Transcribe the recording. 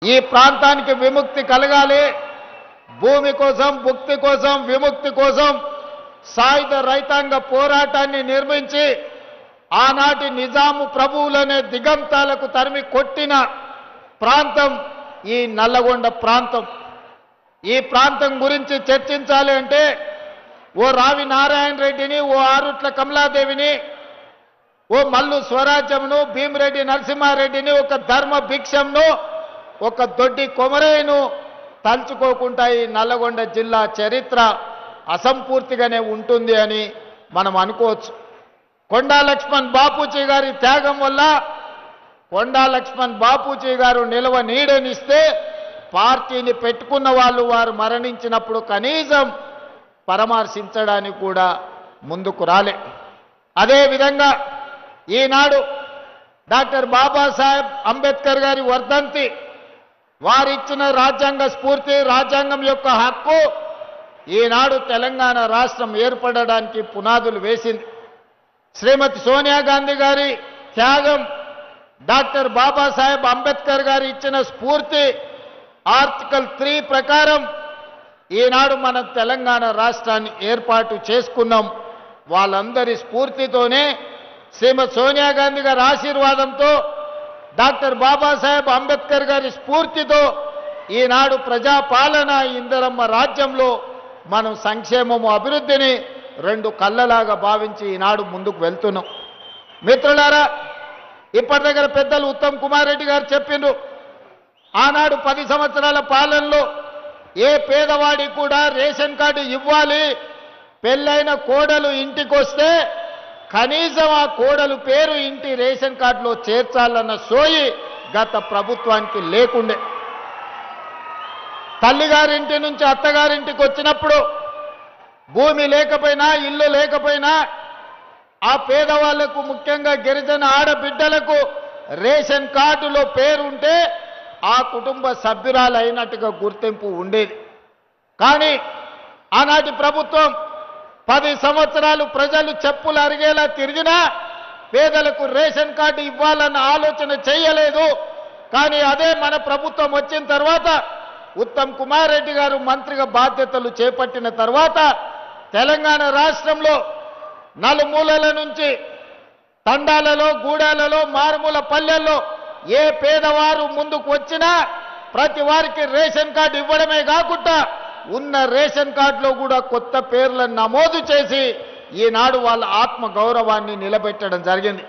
ఈ ప్రాంతానికి విముక్తి కలగాలి, భూమి కోసం, భుక్తి కోసం, విముక్తి కోసం సాయుధ రైతాంగ పోరాటాన్ని నిర్మించి ఆనాటి నిజాము ప్రభువులనే దిగంతాలకు తరిమి కొట్టిన ప్రాంతం ఈ నల్లగొండ ప్రాంతం. ఈ ప్రాంతం గురించి చర్చించాలి అంటే ఓ రావి నారాయణ రెడ్డిని, ఓ ఆరుట్ల కమలాదేవిని, ఓ మల్లు స్వరాజ్యంను, భీమిరెడ్డి నరసింహారెడ్డిని, ఒక ధర్మ భిక్షంను, ఒక దొడ్డి కొమరయ్యను తలుచుకోకుండా ఈ నల్లగొండ జిల్లా చరిత్ర అసంపూర్తిగానే ఉంటుంది అని మనం అనుకోవచ్చు. కొండా లక్ష్మణ్ బాపూజీ గారి త్యాగం వల్ల కొండా లక్ష్మణ్ బాపూజీ గారు నిలవ నీడనిస్తే పార్టీని పెట్టుకున్న వాళ్ళు వారు మరణించినప్పుడు కనీసం పరామర్శించడానికి కూడా ముందుకు రాలే. అదేవిధంగా ఈనాడు డాక్టర్ బాబాసాహెబ్ అంబేద్కర్ గారి వర్ధంతి, వారిచ్చిన రాజ్యాంగ స్ఫూర్తి, రాజ్యాంగం యొక్క హక్కు ఈనాడు తెలంగాణ రాష్ట్రం ఏర్పడడానికి పునాదులు వేసింది. శ్రీమతి సోనియా గాంధీ గారి త్యాగం, డాక్టర్ బాబాసాహెబ్ అంబేద్కర్ గారు ఇచ్చిన స్ఫూర్తి, ఆర్టికల్ 3 ప్రకారం ఈనాడు మనం తెలంగాణ రాష్ట్రాన్ని ఏర్పాటు చేసుకున్నాం. వాళ్ళందరి స్ఫూర్తితోనే, శ్రీమతి సోనియా గాంధీ గారి ఆశీర్వాదంతో, డాక్టర్ బాబాసాహెబ్ అంబేద్కర్ గారి స్ఫూర్తితో ఈనాడు ప్రజాపాలన, ఇందిరమ్మ రాజ్యంలో మనం సంక్షేమము, అభివృద్ధిని రెండు కళ్ళలాగా భావించి ఈనాడు ముందుకు వెళ్తున్నాం. మిత్రులారా, ఇప్పటి దగ్గర పెద్దలు ఉత్తమ్ కుమార్ రెడ్డి గారు చెప్పిండ్రు, ఆనాడు 10 సంవత్సరాల పాలనలో ఏ పేదవాడి కూడా రేషన్ కార్డు ఇవ్వాలి, పెళ్ళైన కోడలు ఇంటికి వస్తే కనీసం ఆ కోడలు పేరు ఇంటి రేషన్ కార్డులో చేర్చాలన్న సోయి గత ప్రభుత్వానికి లేకుండే. తల్లిగారింటి నుంచి అత్తగారింటికి వచ్చినప్పుడు భూమి లేకపోయినా, ఇల్లు లేకపోయినా ఆ పేదవాళ్లకు, ముఖ్యంగా గిరిజన ఆడబిడ్డలకు రేషన్ కార్డులో పేరుంటే ఆ కుటుంబ సభ్యురాలు అయినట్టుగా గుర్తింపు ఉండేది. కానీ ఆనాటి ప్రభుత్వం 10 సంవత్సరాలు ప్రజలు చెప్పులు అరిగేలా తిరిగినా పేదలకు రేషన్ కార్డు ఇవ్వాలన్న ఆలోచన చేయలేదు. కానీ అదే మన ప్రభుత్వం వచ్చిన తర్వాత, ఉత్తమ్ కుమార్ రెడ్డి గారు మంత్రిగా బాధ్యతలు చేపట్టిన తర్వాత తెలంగాణ రాష్ట్రంలో నలుమూలల నుంచి, తండాలలో, గూడాలలో, మారుమూల పల్లెల్లో ఏ పేదవారు ముందుకు వచ్చినా ప్రతి వారికి రేషన్ కార్డు ఇవ్వడమే కాకుండా ఉన్న రేషన్ కార్డులో కూడా కొత్త పేర్లను నమోదు చేసి ఈనాడు వాళ్ళ ఆత్మ గౌరవాన్ని నిలబెట్టడం జరిగింది.